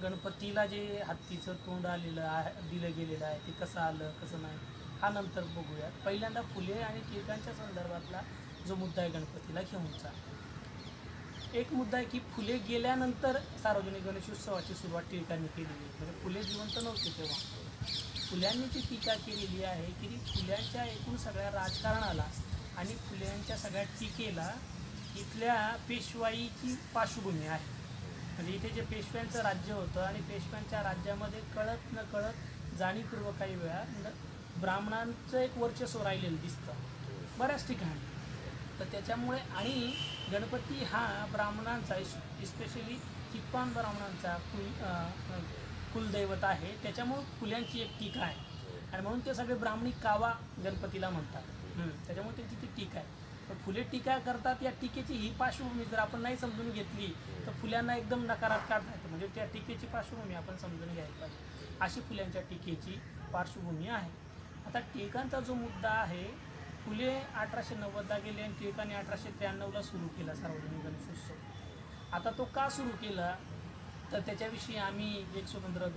गणपतीला जे हत्तीचं तोंड आलेलं आहे, दिलं गेलेलं आहे, ते कसं आलं कसं नाही हा नंतर बघूया. पहिल्यांदा फुले आणि टिळकांच्या संदर्भातला जो मुद्दा आहे गणपतीला घेऊनचा, एक मुद्दा आहे की फुले गेल्यानंतर सार्वजनिक गणेशोत्सवाची सुरुवात टिळकांनी केलेली आहे. म्हणजे फुले जिवंत नव्हते तेव्हा. फुल्यांनी जी टीका केलेली आहे की फुल्यांच्या एकूण सगळ्या राजकारणाला आणि फुल्यांच्या सगळ्या टीकेला इथल्या पेशवाईची पार्श्वभूमी आहे. म्हणजे इथे जे पेशव्यांचं राज्य होतं आणि पेशव्यांच्या राज्यामध्ये कळत न कळत जाणीवपूर्वक काही वेळा ब्राह्मणांचं एक वर्चस्व राहिलेलं दिसतं बऱ्याच ठिकाणी. तर त्याच्यामुळे आणि गणपती हा ब्राह्मणांचा, इस्पेशली चिप्पान ब्राह्मणांचा कुलदैवत आहे, त्याच्यामुळे फुल्यांची एक टीका आहे आणि म्हणून ते सगळे ब्राह्मणी कावा गणपतीला म्हणतात. त्याच्यामुळे त्यांची ती टीका आहे. तर फुले टीका करतात, या टीकेची ही पार्श्वभूमी जर आपण नाही समजून घेतली तर फुल्यांना एकदम नकारात काढता येतं. म्हणजे त्या टीकेची पार्श्वभूमी आपण समजून घ्यायला पाहिजे, अशी फुल्यांच्या टीकेची पार्श्वभूमी आहे. आता टिळकांचा जो मुद्दा आहे, फुले 1890ला गेले आणि टिळकांनी 1893ला सुरू केला सार्वजनिक गणेशोत्सव. आता तो का सुरू केला तर त्याच्याविषयी आम्ही एक स्वतंत्र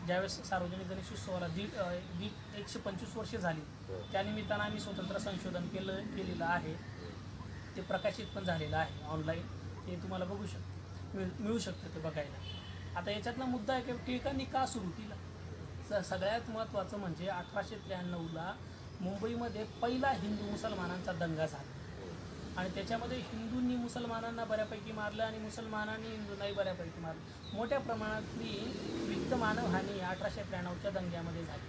ज्यावेळेस सार्वजनिक गणेशोत्सवाला 125 वर्षे झाली, त्यानिमित्तानं आम्ही स्वतंत्र संशोधन केलेलं आहे. ते प्रकाशित पण झालेलं आहे ऑनलाईन, ते तुम्हाला बघू मिळू शकतं ते बघायला. आता याच्यातला मुद्दा आहे की टिळकांनी का सुरू केला. सगळ्यात महत्त्वाचं म्हणजे 1893ला मुंबईमध्ये पहिला हिंदू मुसलमानांचा दंगा झाला आणि त्याच्यामध्ये हिंदूंनी मुसलमानांना बऱ्यापैकी मारलं आणि मुसलमानांनी हिंदूंनाही बऱ्यापैकी मारलं. मोठ्या प्रमाणातली वित्त मानवहानी 1893च्या दंग्यामध्ये झाली.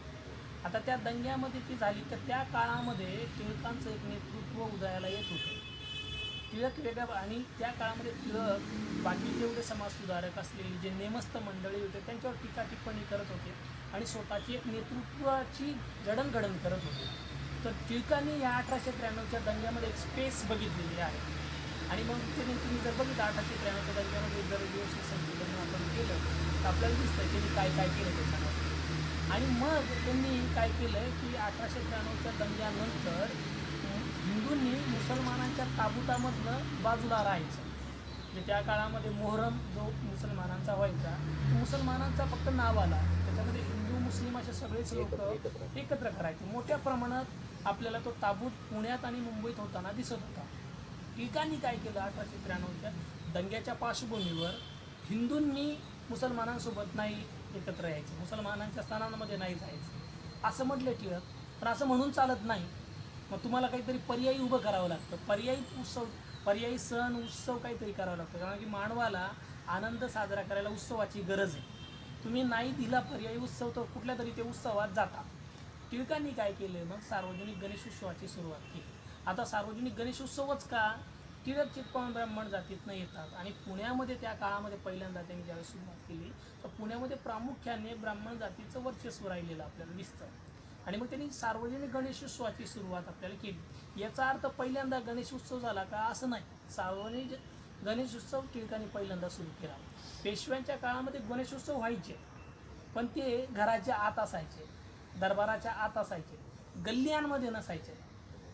आता त्या दंग्यामध्ये ती झाली तर त्या काळामध्ये टिळकांचं एक नेतृत्व उदयाला येत होतं. टिळक वेगळ्या आणि त्या काळामध्ये टिळक बाकी जेवढे समाजसुधारक असलेली जे नेमस्त मंडळी होते त्यांच्यावर टीका टिप्पणी करत होते आणि स्वतःची एक नेतृत्वाची जडणघडण करत होते. तर टिळकांनी या 1893च्या दंग्यामध्ये एक स्पेस बघितलेली आहे आणि मग तुम्ही जर बघितलं 1893च्या दंग्यामध्ये जर व्यवस्थित संशोधन आपण केलं तर आपल्याला दिसतं त्यांनी काय काय केलं त्याच्यामध्ये. आणि मग त्यांनी काय केलं की 1893च्या दंग्यानंतर हिंदूंनी मुसलमानांच्या ताबुतामधनं बाजूला राहायचं. म्हणजे त्या काळामध्ये मोहरम जो मुसलमानांचा व्हायचा, मुसलमानांचा फक्त नाव आला, त्याच्यामध्ये हिंदू मुस्लिम असे सगळेच लोक एकत्र करायचे. मोठ्या प्रमाणात आपल्याला तो ताबूत पुण्यात आणि मुंबईत होताना दिसत होता. टिळकांनी काय केलं 1893च्या दंग्याच्या पार्श्वभूमीवर हिंदूंनी मुसलमानांसोबत नाही एकत्र यायचं, मुसलमानांच्या स्थानांमध्ये नाही जायचं असं म्हटलं टिळक. पण असं म्हणून चालत नाही, मग तुम्हाला काहीतरी पर्यायी उभं करावं लागतं, पर्यायी सण उत्सव काहीतरी करावं लागतं. कारण की मानवाला आनंद साजरा करायला उत्सवाची गरज आहे. तुम्ही नाही दिला पर्यायी उत्सव तर कुठल्या तरी ते उत्सवात जाता. टिळकांनी काय केलं मग सार्वजनिक गणेशोत्सवाची सुरुवात केली. आता सार्वजनिक गणेशोत्सवच का, टिळक चित्पावन ब्राह्मण जातीतनं येतात आणि पुण्यामध्ये त्या काळामध्ये पहिल्यांदा त्यांनी ज्यावेळेस सुरुवात केली तर पुण्यामध्ये प्रामुख्याने ब्राह्मण जातीचं वर्चस्व राहिलेलं आपल्याला दिसतं. आणि मग त्यांनी सार्वजनिक गणेशोत्सवाची सुरुवात आपल्याला केली. याचा अर्थ पहिल्यांदा गणेशोत्सव झाला का असं नाही. सार्वजनिक गणेशोत्सव टिळकांनी पहिल्यांदा सुरू केला. पेशव्यांच्या काळामध्ये गणेशोत्सव व्हायचे, पण ते घराच्या आत असायचे, दरबाराच्या आत असायचे, गल्ल्यांमध्ये नसायचे.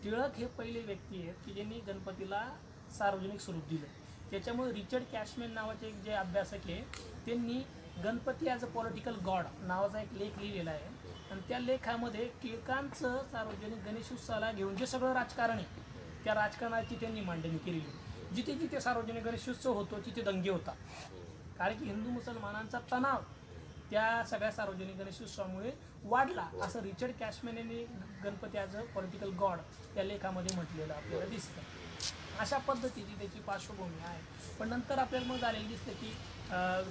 टिळक हे पहिले व्यक्ती आहेत की ज्यांनी गणपतीला सार्वजनिक स्वरूप दिलं. त्याच्यामुळे रिचर्ड कॅशमॅन नावाचे एक जे अभ्यासक आहे त्यांनी Ganpati as a political God नावाचा एक लेख लिहिलेला आहे. आणि त्या लेखामध्ये टिळकांचं सार्वजनिक गणेशोत्सवाला घेऊन जे सगळं राजकारण आहे त्या राजकारणाची त्यांनी मांडणी केलेली. जिथे जिथे सार्वजनिक गणेशोत्सव होतो तिथे दंगे होता, कारण की हिंदू मुसलमानांचा तणाव त्या सगळ्या सार्वजनिक गणेशोत्सवामुळे वाढला, असं रिचर्ड कॅशमॅन यांनी Ganpati as a political God या लेखामध्ये म्हटलेलं आपल्याला दिसतं. अशा पद्धतीची त्याची पार्श्वभूमी आहे. पण नंतर आपल्याला मग झालेलं दिसतं की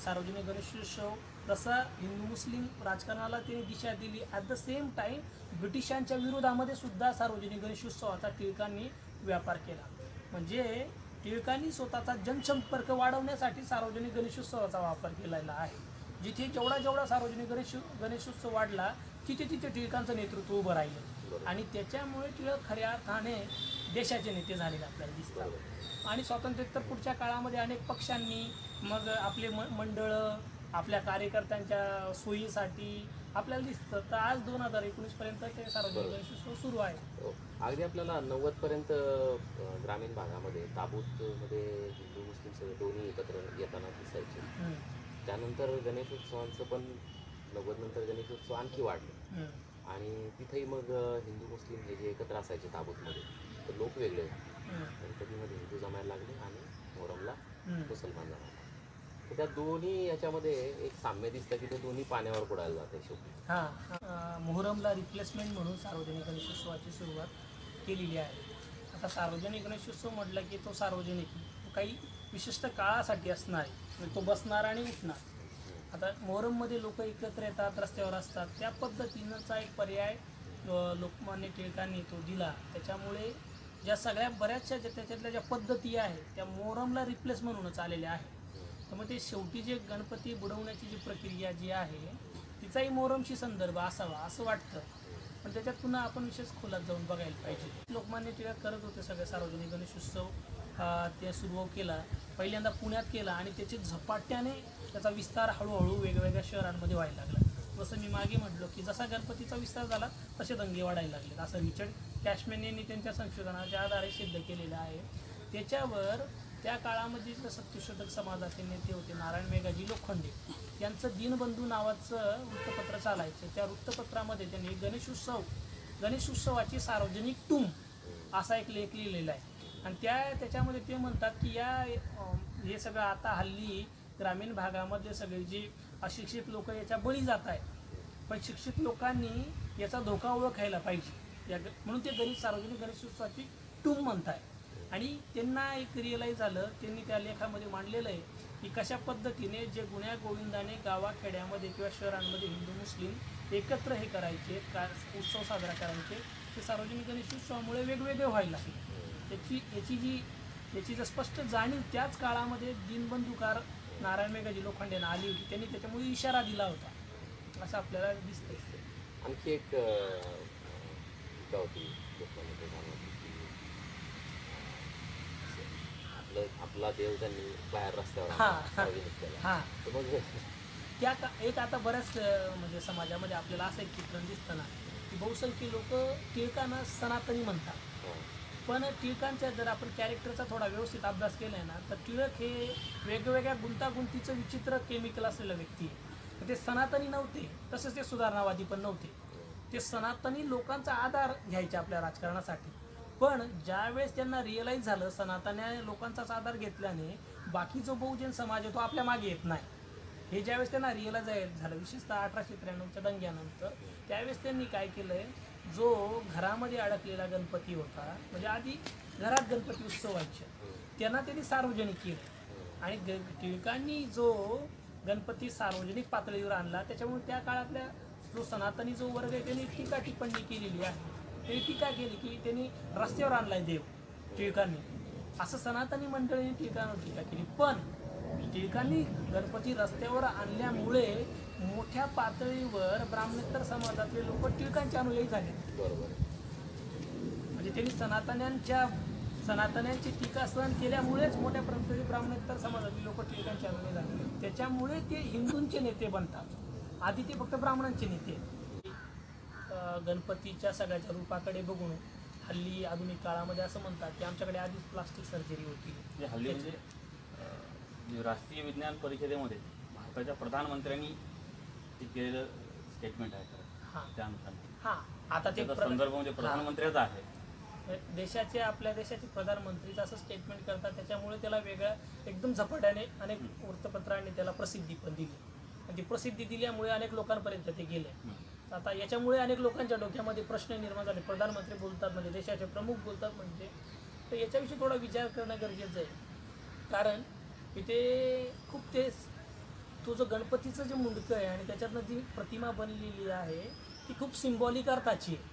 सार्वजनिक गणेशोत्सव जसा हिंदू मुस्लिम राजकारणाला त्याने दिशा दिली, ॲट द सेम टाईम ब्रिटिशांच्या विरोधामध्ये सुद्धा सार्वजनिक गणेशोत्सवाचा टिळकांनी व्यापार केला. म्हणजे टिळकांनी स्वतःचा जनसंपर्क वाढवण्यासाठी सार्वजनिक गणेशोत्सवाचा वापर केलेला आहे. जिथे जेवढा सार्वजनिक गणेशोत्सव वाढला तिथे तिथे टिळकांचं नेतृत्व उभं राहिलं आणि त्याच्यामुळे टिळक खऱ्या अर्थाने देशाचे नेते झालेले आपल्याला दिसतात. आणि स्वातंत्र्योत्तर पुढच्या काळामध्ये अनेक पक्षांनी मग आपले मंडळं आपल्या कार्यकर्त्यांच्या सोयीसाठी आपल्याला दिसतं. तर आज 2019 पर्यंत ते सार्वजनिक गणेशोत्सव सुरू आहे. अगदी आपल्याला 90 पर्यंत ग्रामीण भागामध्ये ताबूतमध्ये हिंदू मुस्लिम सगळे दोन्ही एकत्र येताना दिसायचे. त्यानंतर गणेशोत्सवांचं पण 90 नंतर गणेशोत्सव आणखी वाढले आणि तिथेही मग हिंदू मुस्लिम हे जे एकत्र असायचे ताबूतमध्ये तर लोक वेगळे गणपतीमध्ये हिंदू जमायला लागले आणि मोहरमला मुसलमान जमायला लागले. तर त्या दोन्ही याच्यामध्ये एक साम्य दिसतं की ते दोन्ही पाण्यावर पडायला जाते शेवटी. मोहरमला रिप्लेसमेंट म्हणून सार्वजनिक गणेशोत्सवाची सुरुवात केलेली आहे. आता सार्वजनिक गणेशोत्सव म्हटलं की तो सार्वजनिक काही विशिष्ट काळासाठी असणार आहे, म्हणजे तो बसणार आणि उठणार. आता मोहरममध्ये लोक एकत्र येतात, रस्त्यावर असतात, त्या पद्धतीनंचा एक पर्याय लोकमान्य टिळकांनी तो दिला. त्याच्यामुळे ज्या सगळ्या बऱ्याचशा त्याच्यातल्या ज्या पद्धती आहेत त्या मोहरमला रिप्लेस म्हणूनच आलेल्या आहेत. त्यामुळे ते शेवटी जे गणपती बुडवण्याची जी प्रक्रिया जी आहे तिचाही मोहरमशी संदर्भ असावा असं वाटतं. पण त्याच्यात पुन्हा आपण विशेष खोलात जाऊन बघायला पाहिजे. लोकमान्य टिळक करत होते सगळे सार्वजनिक गणेशोत्सव ते सुरू केला, पहिल्यांदा पुण्यात केला आणि त्याची झपाट्याने त्याचा विस्तार हळूहळू वेगवेगळ्या शहरांमध्ये व्हायला लागला. जसं मी मागे म्हटलो की जसा गणपतीचा विस्तार झाला तसे दंगे वाढायला लागले, असं रिचर्ड कॅशमॅन यांनी त्यांच्या संशोधनाच्या आधारे सिद्ध केलेलं आहे. त्याच्यावर त्या काळामध्ये जे सत्यशोधक समाजाचे नेते होते नारायण मेघाजी लोखंडे यांचं दीनबंधू नावाचं वृत्तपत्र चालायचं. त्या वृत्तपत्रामध्ये त्यांनी गणेशोत्सवाची सार्वजनिक टूम असा एक लेख लिहिलेला आहे. आणि त्याच्यामध्ये ते म्हणतात की हे सगळं आता हल्ली ग्रामीण भागामध्ये सगळे जी अशिक्षित लोक याच्या बळी जात आहेत, पण शिक्षित लोकांनी याचा धोका ओळखायला पाहिजे म्हणून ते सार्वजनिक गणेशोत्सवाची टूम म्हणताय. आणि त्यांना एक रिअलाईज झालं, त्यांनी त्या लेखामध्ये मांडलेलं आहे की कशा पद्धतीने जे गुण्या गोविंदाने गावाखेड्यामध्ये किंवा शहरांमध्ये हिंदू मुस्लिम एकत्र हे करायचे उत्सव साजरा करायचे ते सार्वजनिक गणेशोत्सवामुळे वेगवेगळे व्हायला लागले. याची जर स्पष्ट जाणीव त्याच काळामध्ये दीनबंधूकार नारायण मेघाजी लोखंडेंना आली होती. त्यांनी त्याच्यामुळे इशारा दिला होता असं आपल्याला दिसतंय. आणखी एक टीका होती आपला देव त्यांनी बाहेर रस्त्यावर सार्वजनिक केला. तर मग त्या एक आता बऱ्याच म्हणजे समाजामध्ये आपल्याला असं एक चित्रण दिसतं ना की बहुसंख्य लोक टिळकांना सनातनी म्हणतात, पण टिळकांच्या जर आपण कॅरेक्टरचा थोडा व्यवस्थित अभ्यास केला आहे ना तर टिळक हे वेगवेगळ्या गुंतागुंतीचं विचित्र केमिकल असलेलं व्यक्ती आहे. ते सनातनी नव्हते, तसेच ते सुधारणावादी पण नव्हते. ते सनातनी लोकांचा आधार घ्यायचे आपल्या राजकारणासाठी. पण ज्यावेळेस त्यांना रिअलाईज झालं सनातनी लोकांचाच आधार घेतल्याने बाकी जो बहुजन समाज आहे तो आपल्या मागे येत नाही, हे ज्यावेळेस त्यांना रिअलाईज झालं विशेषतः 1893च्या दंग्यानंतर, त्यावेळेस त्यांनी काय केलं आहे, जो घरामध्ये अडकलेला गणपती होता, म्हणजे आधी घरात गणपती उत्सव व्हायचे, त्यांना त्यांनी सार्वजनिक केलं. आणि टिळकांनी जो गणपती सार्वजनिक पातळीवर आणला त्याच्यामुळे त्या काळातल्या जो सनातनी जो वर्ग आहे त्यांनी टीका टिप्पणी केलेली आहे. त्यांनी टीका केली की त्यांनी रस्त्यावर आणलाय देव टिळकांनी, असं सनातनी मंडळींनी टिळकांवर टीका केली. पण टिळकांनी गणपती रस्त्यावर आणल्यामुळे मोठ्या पातळीवर ब्राह्मणेतर समाजातले लोक टिळकांचे अनुयायी झाले. बरोबर. म्हणजे त्यांनी सनातन्यांच्या सनातन्यांची टीका सहन केल्यामुळेच मोठ्या प्रमाणात ब्राह्मणेतर समाजातील लोक टिळकांचे अनुयायी झाले. त्याच्यामुळे ते हिंदूंचे नेते बनतात. आधी ते फक्त ब्राह्मणांचे नेते. गणपतीच्या सगळ्याच्या रूपाकडे बघून हल्ली आधुनिक काळामध्ये असं म्हणतात की आमच्याकडे आधीच प्लास्टिक सर्जरी होती. म्हणजे हल्ली म्हणजे राष्ट्रीय विज्ञान परिषदेमध्ये भारताच्या प्रधानमंत्र्यांनी ते केलेलं स्टेटमेंट आहे हां त्यानुसार हां आता ते त्याचा संदर्भ म्हणजे प्रधानमंत्र्याचा आहे. देशाचे आपल्या देशाचे प्रधानमंत्रीच असं स्टेटमेंट करतात. त्याच्यामुळे त्याला वेगळ्या एकदम झपाट्याने अनेक वृत्तपत्रांनी त्याला प्रसिद्धी पण दिली आणि ती प्रसिद्धी दिल्यामुळे अनेक लोकांपर्यंत ते गेले. आता याच्यामुळे अनेक लोकांच्या डोक्यामध्ये प्रश्न निर्माण झाले. प्रधानमंत्री बोलतात म्हणजे देशाचे प्रमुख बोलतात म्हणजे तर याच्याविषयी थोडा विचार करणं गरजेचं आहे. कारण इथे खूप ते तो जो गणपतीचं जे मुंडकं आहे आणि त्याच्यातनं जी प्रतिमा बनलेली आहे ती खूप सिम्बॉलिक अर्थाची आहे.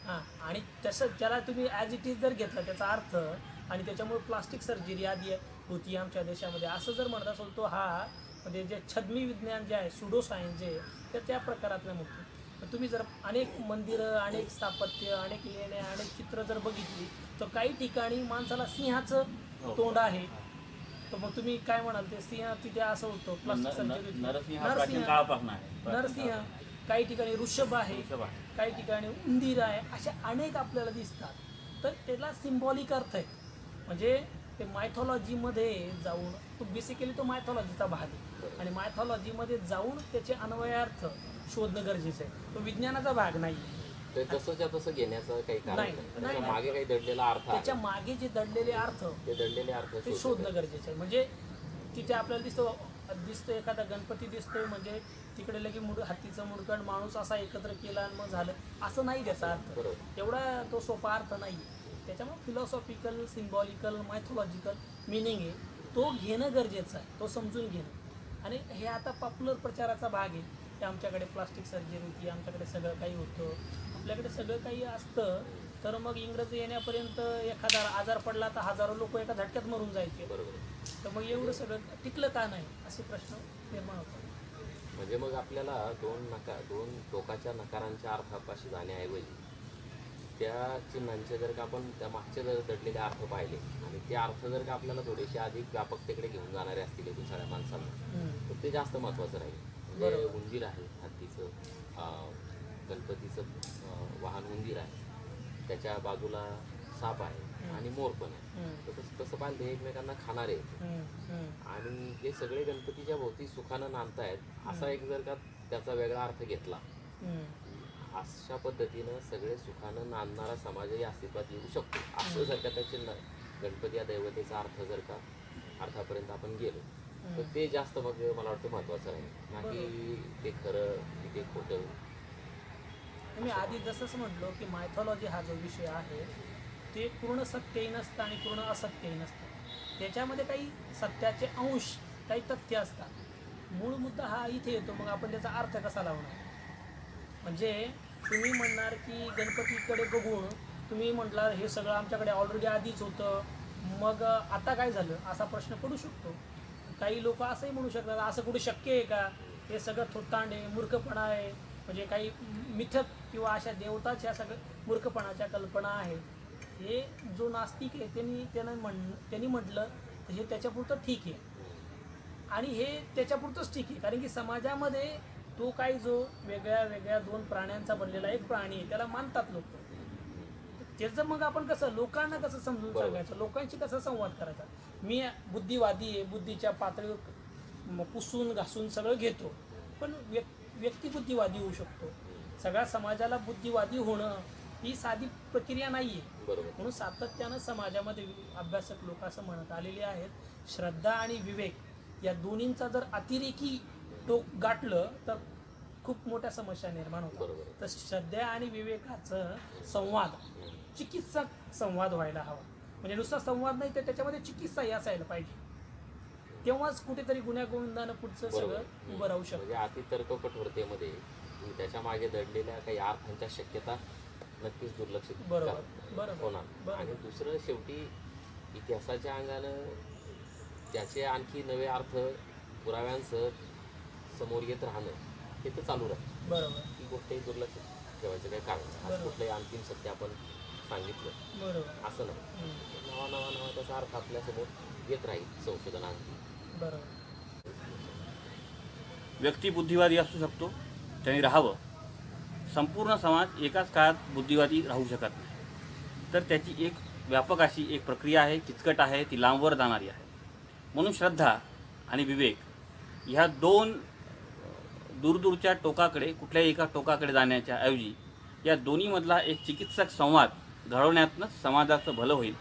हां आणि तसं त्याला तुम्ही ॲज इट इज जर घेतला त्याचा अर्थ आणि त्याच्यामुळे प्लास्टिक सर्जरी आधी होती आमच्या देशामध्ये असं जर म्हणत असेल तो हा म्हणजे जे छद्मी विज्ञान जे आहे सुडो सायन्स जे तर त्या प्रकारातलं मुक्त. तुम्ही जर अनेक मंदिरं अनेक स्थापत्य अनेक लेण्या अनेक चित्र जर बघितली तर काही ठिकाणी माणसाला सिंहाचं तोंड आहे. तर मग तुम्ही काय म्हणाल ते सिंह तिथे असं होतं प्लास्टिक सर्जरी नरसिंह काही ठिकाणी ऋषभ आहे काही ठिकाणी उंदीर आहे अशा अनेक आपल्याला दिसतात. तर त्याला सिम्बॉलिक अर्थ आहे म्हणजे ते मायथॉलॉजीमध्ये जाऊन तो बेसिकली तो मायथॉलॉजीचा भाग आहे आणि मायथॉलॉजीमध्ये जाऊन त्याचे अन्वयार्थ शोधणं गरजेचं आहे. तो विज्ञानाचा भाग नाही. तसंच्या तसं घेण्याचं काही कारण नाही. त्याच्या मागे काही दडलेला अर्थ आहे. त्याच्या मागे जे दडलेले अर्थ ते दडलेले अर्थ ते शोधणं गरजेचं आहे. म्हणजे तिथे आपल्याला दिसतो एखादा गणपती दिसतोय म्हणजे तिकडे लगे हत्तीचं मुंडकं माणूस असा एकत्र केला आणि मग झालं असं नाही त्याचा अर्थ. एवढा तो सोपा अर्थ नाही. त्याच्यामुळे फिलॉसॉफिकल सिम्बॉलिकल मायथॉलॉजिकल मिनिंग आहे तो घेणं गरजेचं आहे. तो समजून घेणं आणि हे आता पॉप्युलर प्रचाराचा भाग आहे की आमच्याकडे प्लास्टिक सर्जरी होती आमच्याकडे सगळं काही होतं आपल्याकडे सगळं काही असतं. तर मग इंग्रजी येण्यापर्यंत एखादा आजार पडला तर हजारो लोक एका झटक्यात मरून जायचे. तर मग एवढं सगळं टिकलं का नाही असे प्रश्न निर्माण होतात. म्हणजे मग आपल्याला दोन टोकाच्या नकारांच्या अर्थापाशी जाण्याऐवजी त्या चिन्हांचे जर का आपण त्या मागचे जर दडलेले अर्थ पाहिले आणि ते अर्थ जर का आपल्याला थोडेसे अधिक व्यापकतेकडे घेऊन जाणारे असतील एकूण सगळ्या माणसांना तर ते जास्त महत्त्वाचं राहील. म्हणजे उंदीर आहे हत्तीचं गणपतीचं वाहन उंदीर आहे त्याच्या बाजूला साप आहे आणि मोर पण आहे. तर तसं पाहिलं ते एकमेकांना खाणारे आणि हे सगळे गणपतीच्या भोवती सुखानं नांदतायत असा एक जर का त्याचा वेगळा अर्थ घेतला अशा पद्धतीनं सगळे सुखानं नांदणारा समाजही अस्तित्वात येऊ शकतो. असं जर का त्याचे गणपती या दैवतेचा अर्थ जर का अर्थापर्यंत आपण गेलो तर ते जास्त मग मला वाटतं महत्त्वाचं आहे ना की ते खरं की ते खोटं. मी आधी जसंच म्हटलो की मायथॉलॉजी हा जो विषय आहे ते पूर्ण सत्यही नसतं आणि पूर्ण असत्यही नसतं. त्याच्यामध्ये काही सत्याचे अंश काही तथ्य असतात. मूळ मुद्दा हा इथे येतो. मग आपण त्याचा अर्थ कसा लावणार. म्हणजे तुम्ही म्हणणार की गणपतीकडे बघून तुम्ही म्हटला हे सगळं आमच्याकडे ऑलरेडी आधीच होतं मग आता काय झालं असा प्रश्न पडू शकतो. काही लोक असंही म्हणू शकतात असं कुठे शक्य आहे का हे सगळं थोट्टांड आहे मूर्खपणा आहे. म्हणजे काही मिथक किंवा अशा देवताच्या सगळं मूर्खपणाच्या कल्पना आहेत. हे जो नास्तिक आहे त्यांनी म्हटलं तर हे त्याच्यापुरतं ठीक आहे आणि हे त्याच्यापुरतंच ठीक आहे. कारण की समाजामध्ये तो काही जो वेगळ्या दोन प्राण्यांचा बनलेला एक प्राणी आहे त्याला मानतात लोक. त्याचं मग आपण कसं लोकांना कसं समजून सांगायचं लोकांशी कसा संवाद करायचा. मी बुद्धिवादी आहे बुद्धीच्या पातळीवर पुसून घासून सगळं घेतो पण व्यक्ती बुद्धिवादी होऊ शकतो. सगळ्या समाजाला बुद्धिवादी होणं ही साधी प्रक्रिया नाही आहे. म्हणून सातत्यानं समाजामध्ये अभ्यासक लोक असं म्हणत आलेले आहेत श्रद्धा आणि विवेक या दोन्हींचा जर अतिरेकी टोक गाठलं तर खूप मोठ्या समस्या निर्माण होतात. तर श्रद्धा आणि विवेकाचं संवाद चिकित्सक संवाद व्हायला हवा. म्हणजे नुसता संवाद नाही तर त्याच्यामध्ये चिकित्साही असायला पाहिजे. तेव्हाच कुठेतरी गुन्ह्यागोविंदानं पुढचं सगळं उभं राहू शकतं. म्हणजे अतितर्क कठोरतेमध्ये त्याच्या मागे दडलेल्या काही अर्थांच्या शक्यता नक्कीच दुर्लक्षित होणार. आणि दुसरं शेवटी इतिहासाच्या अंगानं त्याचे आणखी नवे अर्थ पुराव्यांसह समोर येत राहणं हे तर चालू राहतं. बरोबर ही गोष्टही दुर्लक्षित ठेवायचं काही कारण कुठलंही अंतिम सत्य आपण सांगितलं बरोबर. असं नाही. नवा त्याचा अर्थ आपल्यासमोर येत राहील संशोधनांती. बरोबर. व्यक्ती बुद्धिवादी असू शकतो, त्यांनी राहावं. संपूर्ण समाज एकाच काळात बुद्धिवादी राहू शकत नाही. तर त्याची एक व्यापक अशी एक प्रक्रिया आहे, किचकट आहे, ती लांबवर जाणारी आहे. म्हणून श्रद्धा आणि विवेक ह्या दोन दूरदूरच्या टोकाकडे, कुठल्याही एका टोकाकडे जाण्याच्या ऐवजी या दोन्हीमधला एक चिकित्सक संवाद घडवण्यातनंच समाजाचं भलं होईल.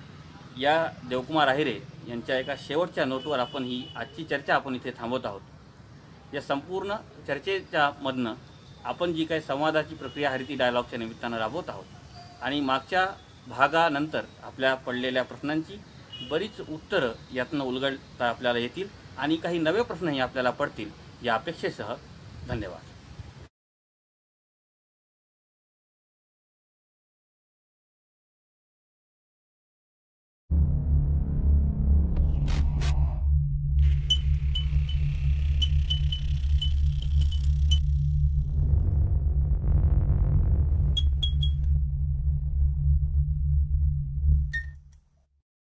या देवकुमार आहिरे यांच्या एका शेवटच्या नोटवर आपण ही आजची चर्चा आपण इथे थांबवत आहोत. या संपूर्ण चर्चेच्या मधनं आपण जी काही संवादाची प्रक्रिया हरिती डायलॉगच्या निमित्तानं राबवत आहोत आणि मागच्या भागानंतर आपल्या पडलेल्या प्रश्नांची बरीच उत्तरं यातनं उलगडता आपल्याला येतील आणि काही नवे प्रश्नही आपल्याला पडतील या अपेक्षेसह धन्यवाद.